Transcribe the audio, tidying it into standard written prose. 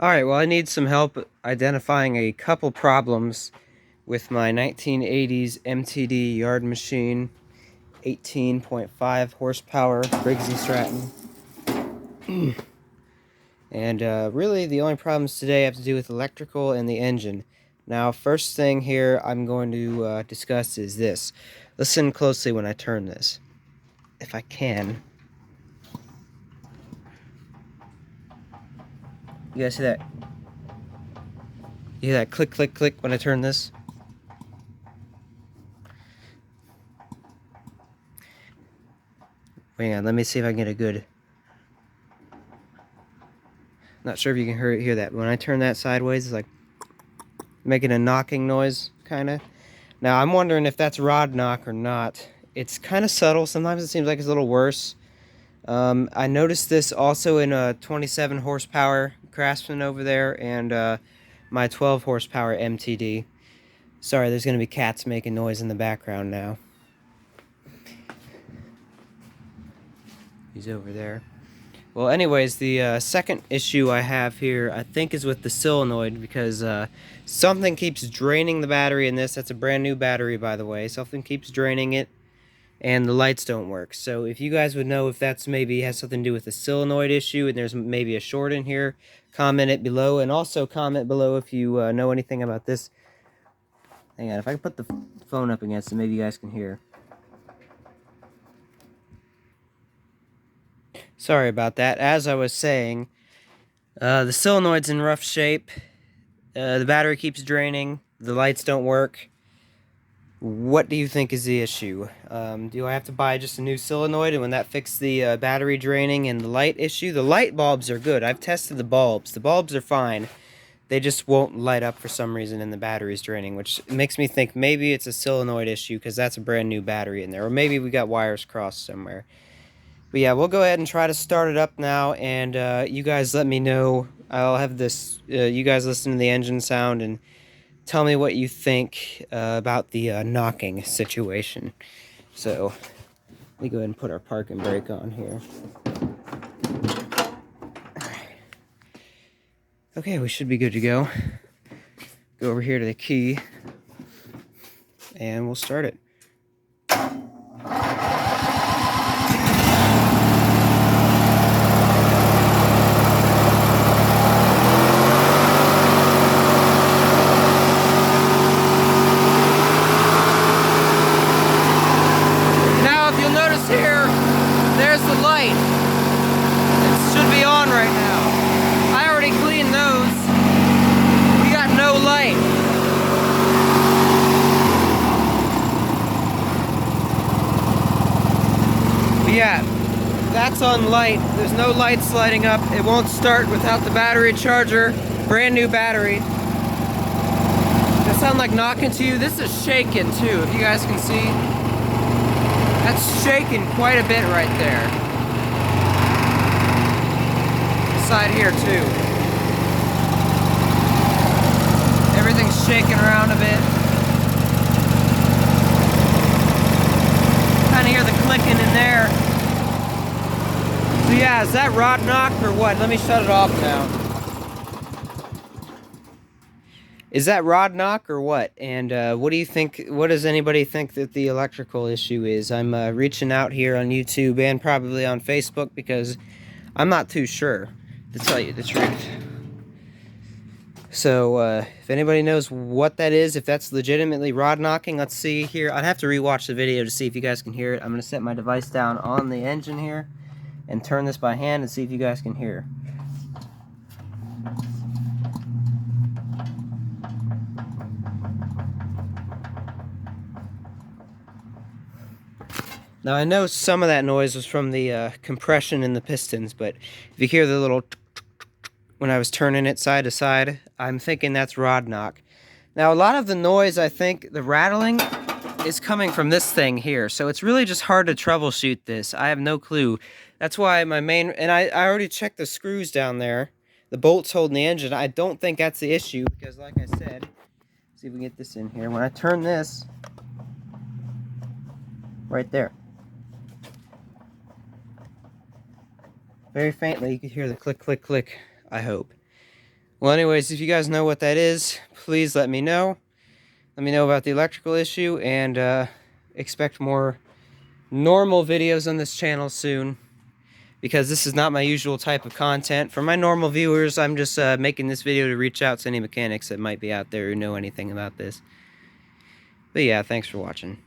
Alright, well I need some help identifying a couple problems with my 1980s MTD yard machine, 18.5 horsepower Briggs & Stratton. And really the only problems today have to do with electrical and the engine. Now first thing here I'm going to discuss is this. Listen closely when I turn this, if I can. You guys hear that? You hear that click, click, click when I turn this? Hang on, let me see if I can get a good... Not sure if you can hear that. When I turn that sideways, it's like making a knocking noise, kind of. Now, I'm wondering if that's rod knock or not. It's kind of subtle. Sometimes it seems like it's a little worse. I noticed this also in a 27 horsepower Craftsman over there and my 12 horsepower MTD. Sorry, there's going to be cats making noise in the background now. He's over there. Well, anyways, the second issue I have here, I think, is with the solenoid, because something keeps draining the battery in this. That's a brand new battery, by the way. Something keeps draining it, and the lights don't work. So if you guys would know if that's maybe has something to do with the solenoid issue, and there's maybe a short in here, comment it below. And also comment below if you know anything about this. Hang on, if I can put the phone up against it, maybe you guys can hear. Sorry about that. As I was saying, the solenoid's in rough shape. The battery keeps draining. The lights don't work. What do you think is the issue? Do I have to buy just a new solenoid, and when that fixes the battery draining and the light issue? The light bulbs are good. I've tested the bulbs. The bulbs are fine. They just won't light up for some reason, and the battery's draining, which makes me think maybe it's a solenoid issue, because that's a brand new battery in there. Or maybe we got wires crossed somewhere. But yeah, we'll go ahead and try to start it up now, and you guys let me know. I'll have this, you guys listen to the engine sound and tell me what you think about the knocking situation. So, let me go ahead and put our parking brake on here. Okay, we should be good to go. Go over here to the key, and we'll start it. There's the light. It should be on right now. I already cleaned those. We got no light. But yeah, that's on light. There's no lights lighting up. It won't start without the battery charger. Brand new battery. Does that sound like knocking to you? This is shaking too, if you guys can see. That's shaking quite a bit right there. This side here too. Everything's shaking around a bit. Kind of hear the clicking in there. So yeah, is that rod knock or what? Let me shut it off now. Is that rod knock or what? And what do you think? What does anybody think that the electrical issue is? I'm reaching out here on YouTube and probably on Facebook, because I'm not too sure, to tell you the truth. So if anybody knows what that is, if that's legitimately rod knocking, let's see here. I'd have to rewatch the video to see if you guys can hear it. I'm going to set my device down on the engine here and turn this by hand and see if you guys can hear. Now I know some of that noise was from the compression in the pistons, but if you hear the little when I was turning it side to side, I'm thinking that's rod knock. Now a lot of the noise, I think, the rattling, is coming from this thing here, so it's really just hard to troubleshoot this. I have no clue. That's why my main, and I already checked the screws down there, the bolts holding the engine. I don't think that's the issue, because like I said, let's see if we can get this in here. When I turn this, right there, very faintly, you can hear the click, click, click, I hope. Well, anyways, if you guys know what that is, please let me know. Let me know about the electrical issue, and expect more normal videos on this channel soon, because this is not my usual type of content. For my normal viewers, I'm just making this video to reach out to any mechanics that might be out there who know anything about this. But yeah, thanks for watching.